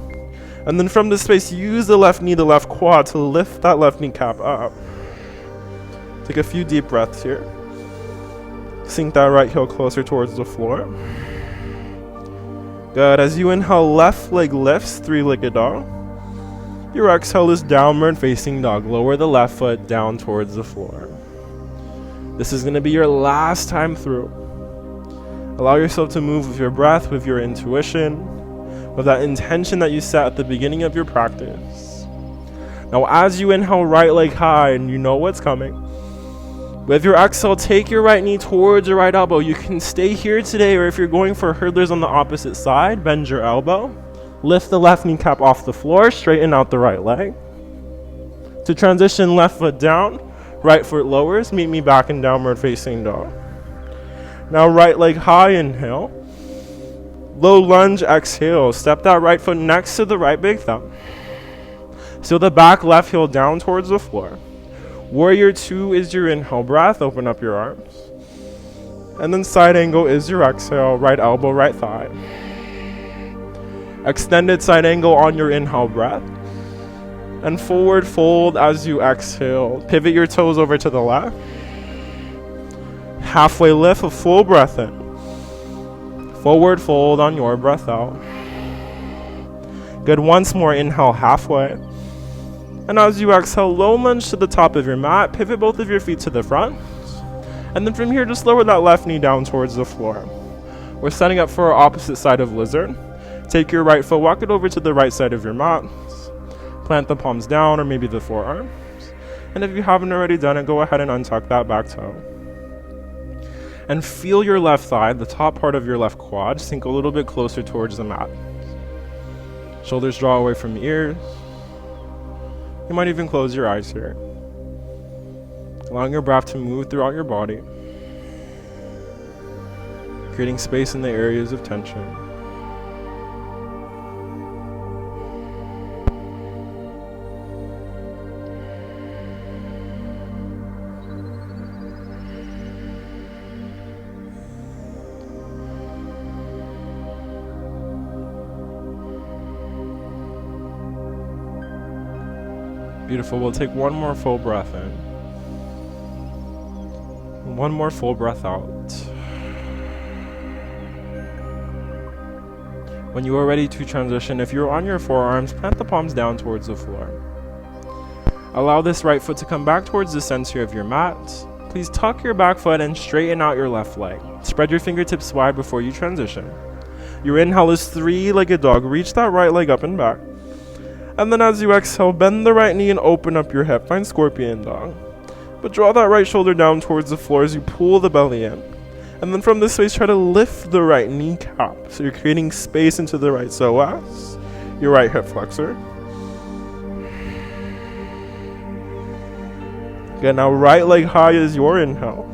And then from this space, use the left knee, the left quad to lift that left kneecap up. Take a few deep breaths here. Sink that right heel closer towards the floor. Good. As you inhale, left leg lifts, three-legged dog. Your exhale is downward facing dog. Lower the left foot down towards the floor. This is going to be your last time through. Allow yourself to move with your breath, with your intuition, with that intention that you set at the beginning of your practice. Now, as you inhale, right leg high, and you know what's coming. With your exhale, take your right knee towards your right elbow. You can stay here today, or if you're going for hurdlers on the opposite side, bend your elbow. Lift the left kneecap off the floor, straighten out the right leg. To transition, left foot down, right foot lowers, meet me back in downward facing dog. Now right leg high, inhale. Low lunge, exhale. Step that right foot next to the right big thumb. Seal the back left heel down towards the floor. Warrior 2 is your inhale breath, open up your arms. And then side angle is your exhale, right elbow, right thigh. Extended side angle on your inhale breath. And forward fold as you exhale. Pivot your toes over to the left. Halfway lift, a full breath in. Forward fold on your breath out. Good, once more, inhale halfway. And as you exhale, low lunge to the top of your mat. Pivot both of your feet to the front. And then from here, just lower that left knee down towards the floor. We're setting up for our opposite side of lizard. Take your right foot, walk it over to the right side of your mat. Plant the palms down or maybe the forearms. And if you haven't already done it, go ahead and untuck that back toe. And feel your left thigh, the top part of your left quad, sink a little bit closer towards the mat. Shoulders draw away from the ears. You might even close your eyes here. Allowing your breath to move throughout your body. Creating space in the areas of tension. Beautiful. We'll take one more full breath in. One more full breath out. When you are ready to transition, if you're on your forearms, plant the palms down towards the floor. Allow this right foot to come back towards the center of your mat. Please tuck your back foot and straighten out your left leg. Spread your fingertips wide before you transition. Your inhale is three-legged dog. Reach that right leg up and back. And then as you exhale, bend the right knee and open up your hip. Find scorpion dog. But draw that right shoulder down towards the floor as you pull the belly in. And then from this space, try to lift the right kneecap. So you're creating space into the right psoas, your right hip flexor. Good, now right leg high is your inhale.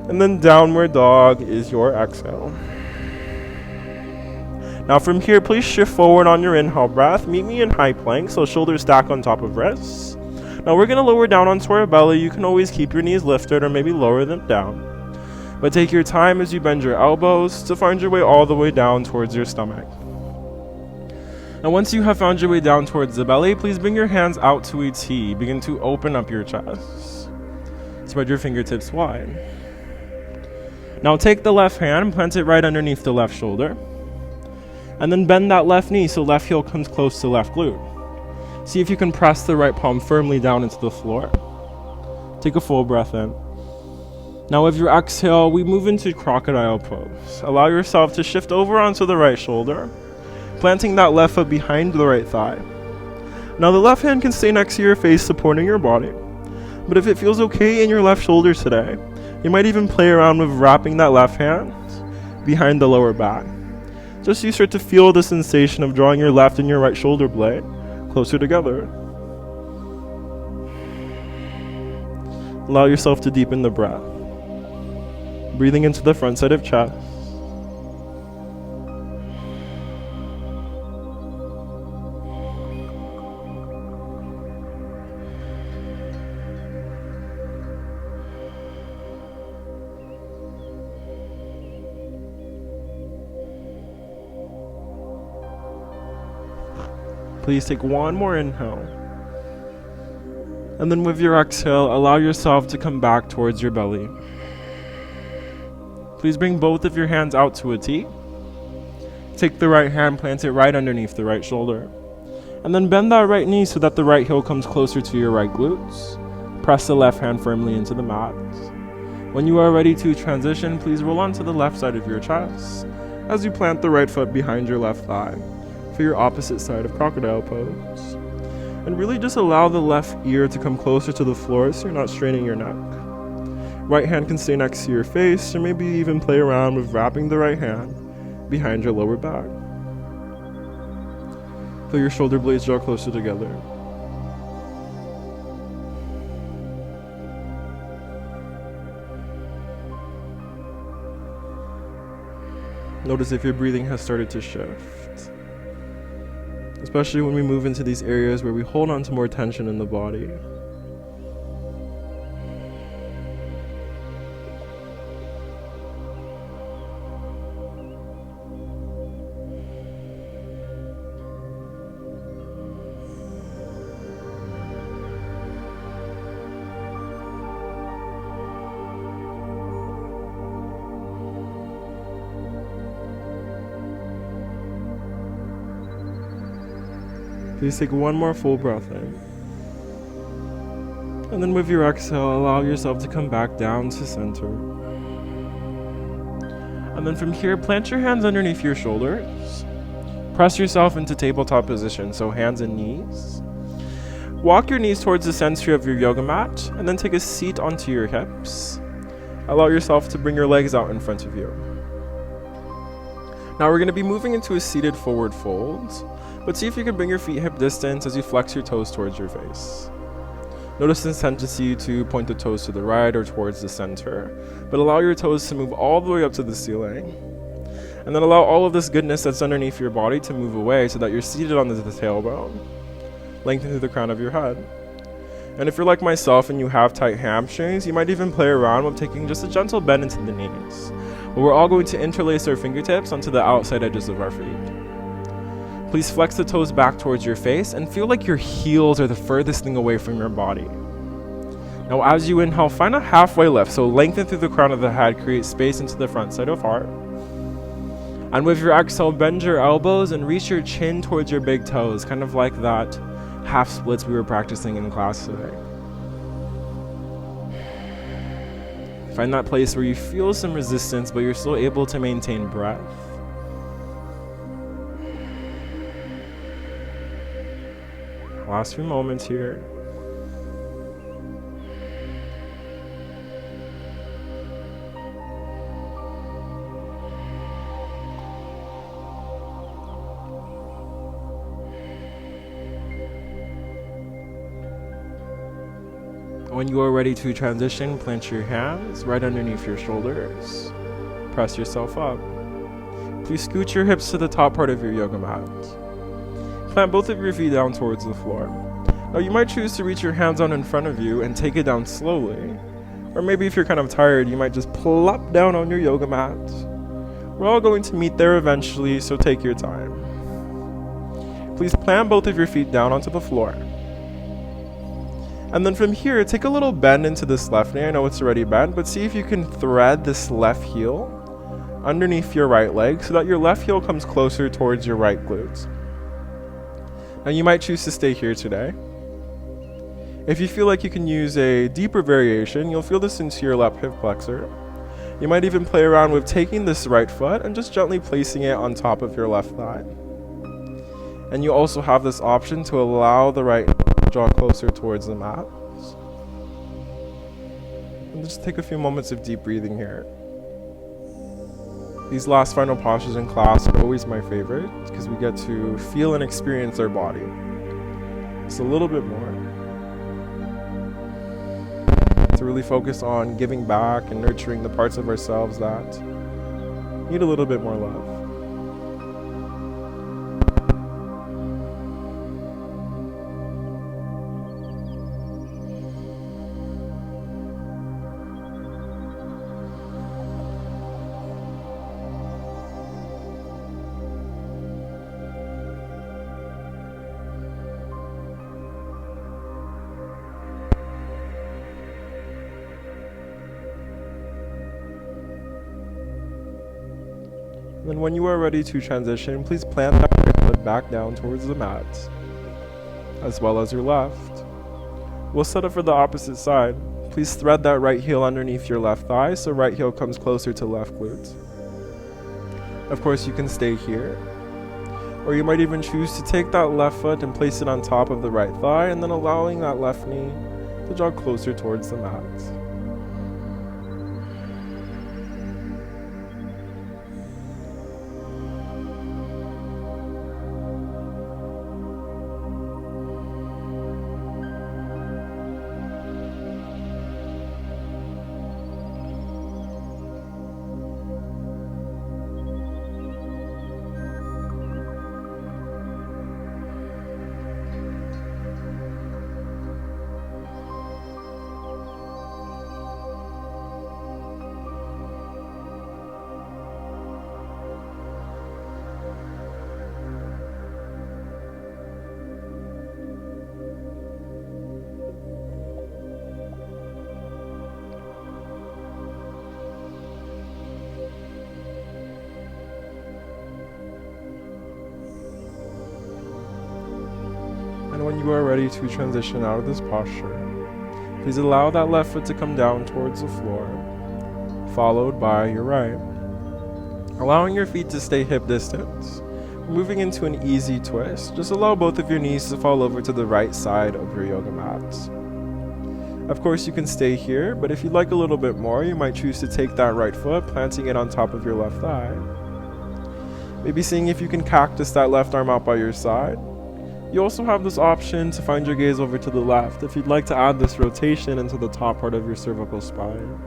And then downward dog is your exhale. Now from here, please shift forward on your inhale breath. Meet me in high plank, so shoulders stack on top of wrists. Now we're going to lower down onto our belly. You can always keep your knees lifted or maybe lower them down. But take your time as you bend your elbows to find your way all the way down towards your stomach. Now once you have found your way down towards the belly, please bring your hands out to a T. Begin to open up your chest. Spread your fingertips wide. Now take the left hand and plant it right underneath the left shoulder. And then bend that left knee so left heel comes close to left glute. See if you can press the right palm firmly down into the floor. Take a full breath in. Now with your exhale, we move into Crocodile Pose. Allow yourself to shift over onto the right shoulder, planting that left foot behind the right thigh. Now the left hand can stay next to your face, supporting your body. But if it feels okay in your left shoulder today, you might even play around with wrapping that left hand behind the lower back. Just so you start to feel the sensation of drawing your left and your right shoulder blade closer together. Allow yourself to deepen the breath. Breathing into the front side of chest. Please take one more inhale. And then with your exhale, allow yourself to come back towards your belly. Please bring both of your hands out to a T. Take the right hand, plant it right underneath the right shoulder. And then bend that right knee so that the right heel comes closer to your right glutes. Press the left hand firmly into the mat. When you are ready to transition, please roll onto the left side of your chest as you plant the right foot behind your left thigh for your opposite side of Crocodile Pose. And really just allow the left ear to come closer to the floor so you're not straining your neck. Right hand can stay next to your face, or maybe even play around with wrapping the right hand behind your lower back. Feel your shoulder blades draw closer together. Notice if your breathing has started to shift, especially when we move into these areas where we hold on to more tension in the body. Please take one more full breath in. And then with your exhale, allow yourself to come back down to center. And then from here, plant your hands underneath your shoulders. Press yourself into tabletop position, so hands and knees. Walk your knees towards the center of your yoga mat, and then take a seat onto your hips. Allow yourself to bring your legs out in front of you. Now we're going to be moving into a seated forward fold. But see if you can bring your feet hip distance as you flex your toes towards your face. Notice the tendency to point the toes to the right or towards the center, but allow your toes to move all the way up to the ceiling. And then allow all of this goodness that's underneath your body to move away so that you're seated on the tailbone. Lengthen through the crown of your head. And if you're like myself and you have tight hamstrings, you might even play around with taking just a gentle bend into the knees. But we're all going to interlace our fingertips onto the outside edges of our feet. Please flex the toes back towards your face and feel like your heels are the furthest thing away from your body. Now as you inhale, find a halfway lift, so lengthen through the crown of the head, create space into the front side of heart. And with your exhale, bend your elbows and reach your chin towards your big toes, kind of like that half splits we were practicing in class today. Find that place where you feel some resistance, but you're still able to maintain breath. Last few moments here. When you are ready to transition, plant your hands right underneath your shoulders. Press yourself up. Please scoot your hips to the top part of your yoga mat. Plant both of your feet down towards the floor. Now you might choose to reach your hands on in front of you and take it down slowly. Or maybe if you're kind of tired, you might just plop down on your yoga mat. We're all going to meet there eventually, so take your time. Please plant both of your feet down onto the floor. And then from here, take a little bend into this left knee. I know it's already bent, but see if you can thread this left heel underneath your right leg so that your left heel comes closer towards your right glutes. Now you might choose to stay here today. If you feel like you can use a deeper variation, you'll feel this into your left hip flexor. You might even play around with taking this right foot and just gently placing it on top of your left thigh. And you also have this option to allow the right to draw closer towards the mat. And just take a few moments of deep breathing here. These last final postures in class are always my favorite because we get to feel and experience our body. Just a little bit more. To really focus on giving back and nurturing the parts of ourselves that need a little bit more love. Then when you are ready to transition, please plant that right foot back down towards the mat, as well as your left. We'll set up for the opposite side. Please thread that right heel underneath your left thigh so right heel comes closer to left glute. Of course, you can stay here, or you might even choose to take that left foot and place it on top of the right thigh, and then allowing that left knee to draw closer towards the mat. And when you are ready to transition out of this posture, please allow that left foot to come down towards the floor, followed by your right. Allowing your feet to stay hip distance. Moving into an easy twist, just allow both of your knees to fall over to the right side of your yoga mat. Of course, you can stay here, but if you'd like a little bit more, you might choose to take that right foot, planting it on top of your left thigh. Maybe seeing if you can cactus that left arm out by your side. You also have this option to find your gaze over to the left if you'd like to add this rotation into the top part of your cervical spine.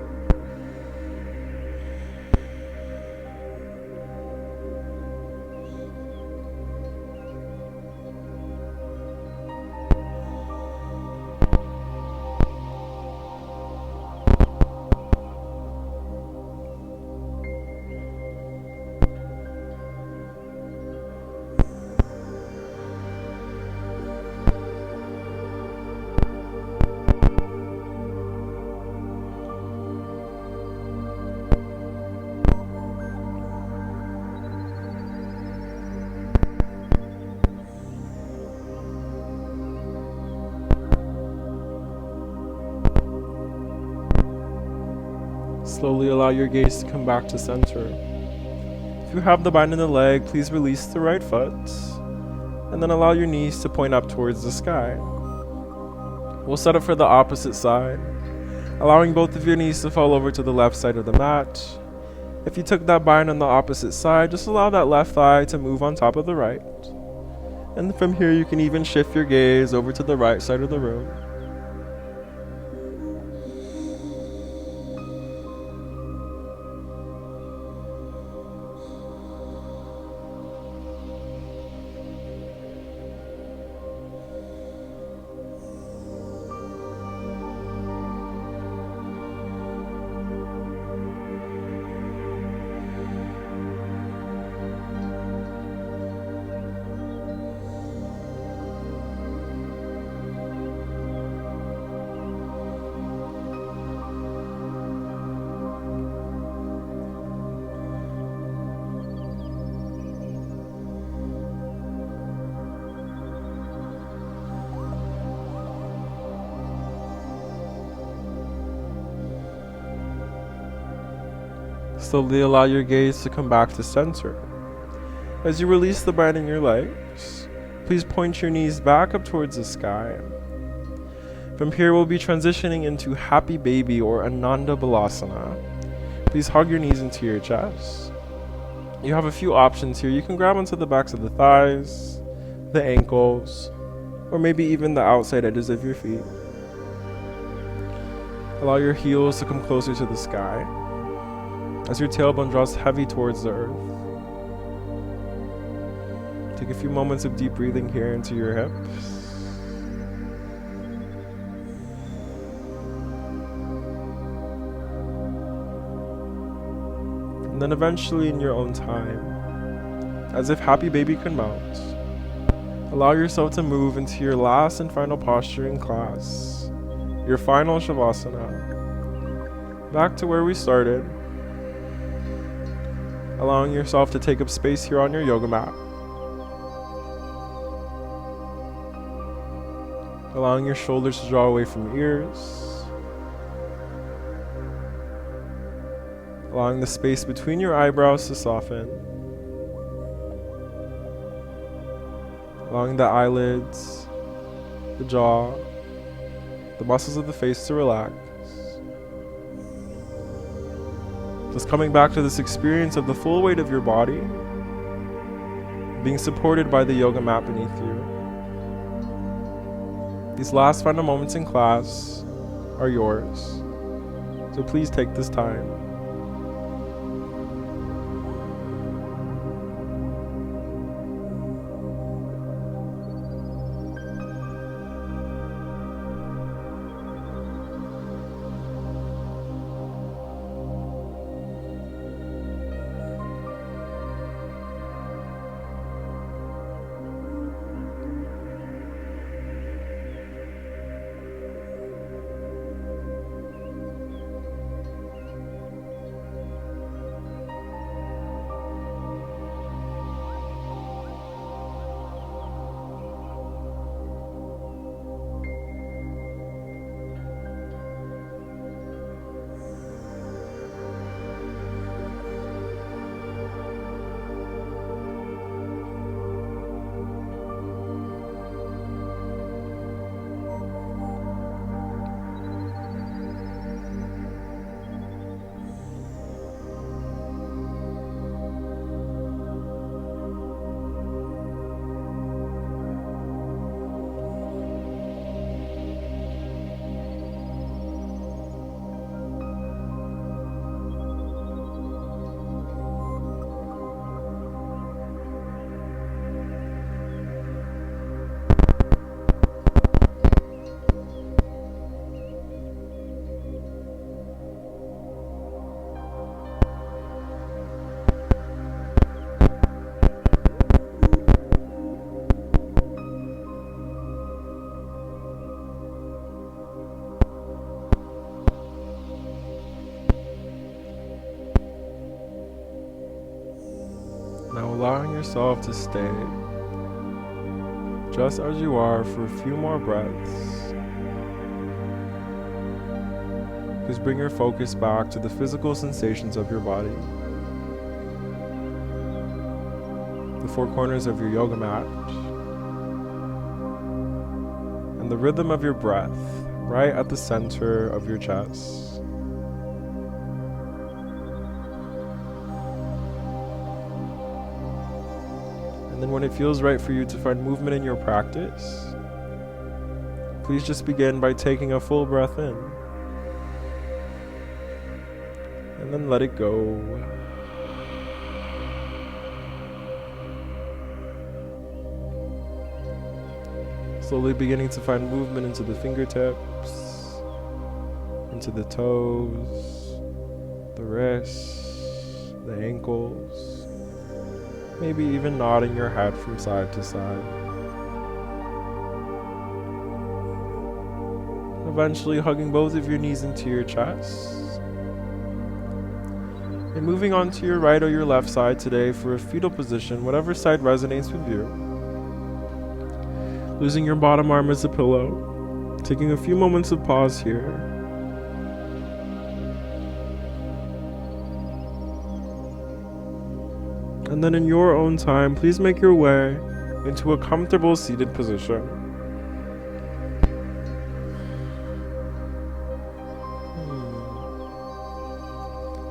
Slowly allow your gaze to come back to center. If you have the bind in the leg, please release the right foot, and then allow your knees to point up towards the sky. We'll set up for the opposite side, allowing both of your knees to fall over to the left side of the mat. If you took that bind on the opposite side, just allow that left thigh to move on top of the right. And from here, you can even shift your gaze over to the right side of the room. Slowly allow your gaze to come back to center. As you release the bind in your legs, please point your knees back up towards the sky. From here, we'll be transitioning into Happy Baby or Ananda Balasana. Please hug your knees into your chest. You have a few options here. You can grab onto the backs of the thighs, the ankles, or maybe even the outside edges of your feet. Allow your heels to come closer to the sky as your tailbone draws heavy towards the earth. Take a few moments of deep breathing here into your hips. And then eventually in your own time, as if Happy Baby can mount, allow yourself to move into your last and final posture in class, your final Shavasana. Back to where we started, allowing yourself to take up space here on your yoga mat. Allowing your shoulders to draw away from ears. Allowing the space between your eyebrows to soften. Allowing the eyelids, the jaw, the muscles of the face to relax. Just coming back to this experience of the full weight of your body, being supported by the yoga mat beneath you. These last final moments in class are yours, so please take this time. Now allowing yourself to stay just as you are for a few more breaths. Please bring your focus back to the physical sensations of your body. The four corners of your yoga mat. And the rhythm of your breath right at the center of your chest. And then when it feels right for you to find movement in your practice, please just begin by taking a full breath in. And then let it go. Slowly beginning to find movement into the fingertips, into the toes, the wrists, the ankles. Maybe even nodding your head from side to side. Eventually hugging both of your knees into your chest. And moving on to your right or your left side today for a fetal position, whatever side resonates with you. Losing your bottom arm as a pillow. Taking a few moments of pause here. And then in your own time, please make your way into a comfortable seated position.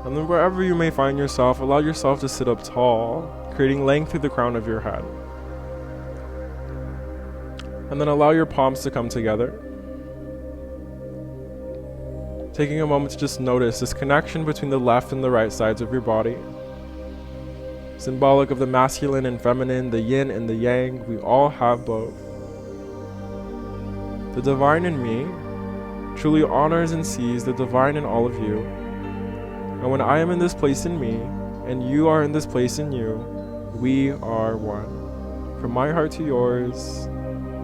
And then wherever you may find yourself, allow yourself to sit up tall, creating length through the crown of your head. And then allow your palms to come together. Taking a moment to just notice this connection between the left and the right sides of your body. Symbolic of the masculine and feminine, the yin and the yang, we all have both. The divine in me truly honors and sees the divine in all of you. And when I am in this place in me, and you are in this place in you, we are one. From my heart to yours,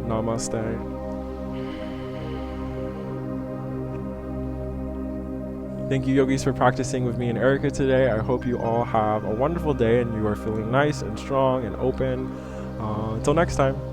namaste. Thank you, yogis, for practicing with me and Erica today. I hope you all have a wonderful day and you are feeling nice and strong and open. Until next time.